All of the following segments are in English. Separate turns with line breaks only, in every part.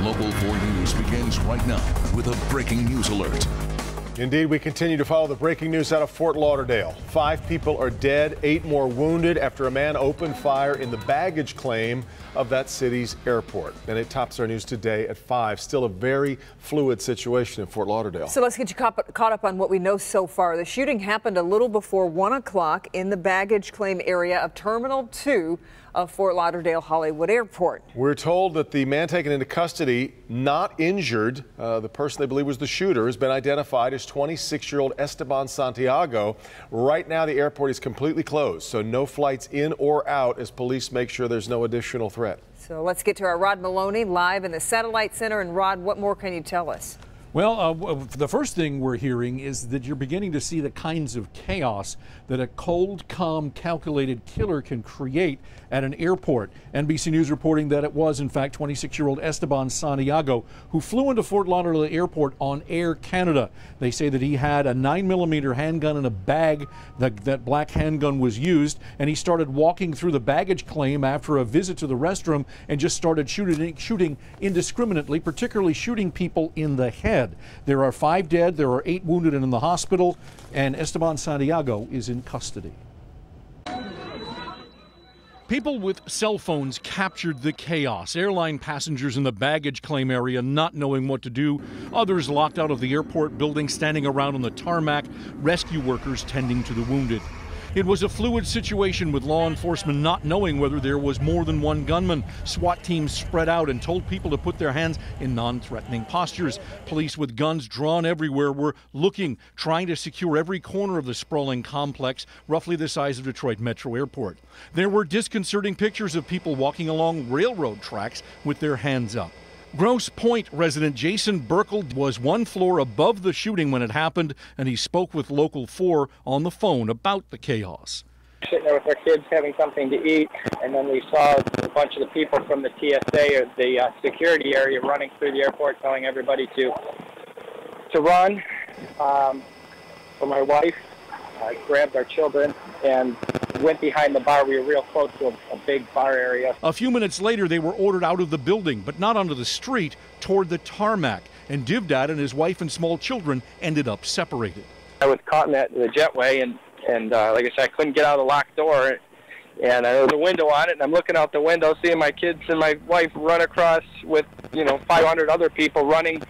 Local 4 News begins right now with a breaking news alert.
Indeed, we continue to follow the breaking news out of Fort Lauderdale. 5 people are dead, 8 more wounded after a man opened fire in the baggage claim of that city's airport. And it tops our news today at 5. Still a very fluid situation in Fort Lauderdale.
So let's get you caught up on what we know so far. The shooting happened a little before 1 o'clock in the baggage claim area of Terminal 2 of Fort Lauderdale Hollywood Airport.
We're told that the man taken into custody, not injured, the person they believe was the shooter, has been identified as 26-year-old Esteban Santiago. Right now, the airport is completely closed, so no flights in or out as police make sure there's no additional threat.
So let's get to our Rod Maloney live in the Satellite Center. And Rod, what more can you tell us?
Well, the first thing we're hearing is that you're beginning to see the kinds of chaos that a cold, calm, calculated killer can create at an airport. NBC News reporting that it was, in fact, 26-year-old Esteban Santiago who flew into Fort Lauderdale Airport on Air Canada. They say that he had a 9mm handgun in a bag. That black handgun was used, and he started walking through the baggage claim after a visit to the restroom and just started shooting indiscriminately, particularly shooting people in the head. There are 5 dead, there are 8 wounded and in the hospital, and Esteban Santiago is in custody. People with cell phones captured the chaos. Airline passengers in the baggage claim area not knowing what to do. Others locked out of the airport building, standing around on the tarmac. Rescue workers tending to the wounded. It was a fluid situation with law enforcement not knowing whether there was more than one gunman. SWAT teams spread out and told people to put their hands in non-threatening postures. Police with guns drawn everywhere were looking, trying to secure every corner of the sprawling complex, roughly the size of Detroit Metro Airport. There were disconcerting pictures of people walking along railroad tracks with their hands up. Grosse Pointe resident Jason Burkle was 1 floor above the shooting when it happened, and he spoke with Local 4 on the phone about the chaos.
Sitting there with our kids having something to eat, and then we saw a bunch of the people from the TSA or the security area running through the airport, telling everybody to run. For my wife, I grabbed our children and went behind the bar. We were real close to a big bar area.
A few minutes later, they were ordered out of the building, but not onto the street, toward the tarmac. And Divdad and his wife and small children ended up separated.
I was caught in the jetway, and like I said, I couldn't get out of the locked door. And there was a window on it, and I'm looking out the window, seeing my kids and my wife run across with, 500 other people running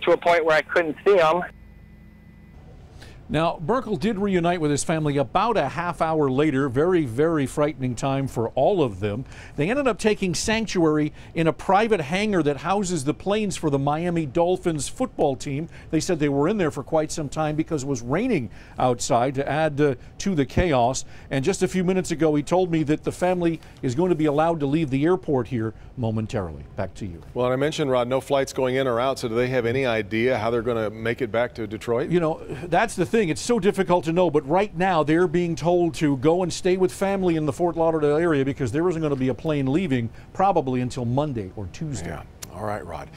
to a point where I couldn't see them.
Now, Burkle did reunite with his family about a half hour later. Very, very frightening time for all of them. They ended up taking sanctuary in a private hangar that houses the planes for the Miami Dolphins football team. They said they were in there for quite some time because it was raining outside to add to the chaos. And just a few minutes ago, he told me that the family is going to be allowed to leave the airport here momentarily. Back to you.
Well, and I mentioned, Rod, no flights going in or out, so do they have any idea how they're going to make it back to Detroit?
That's the thing. It's so difficult to know, but right now they're being told to go and stay with family in the Fort Lauderdale area because there isn't going to be a plane leaving probably until Monday or Tuesday.
Yeah. All right, Rod.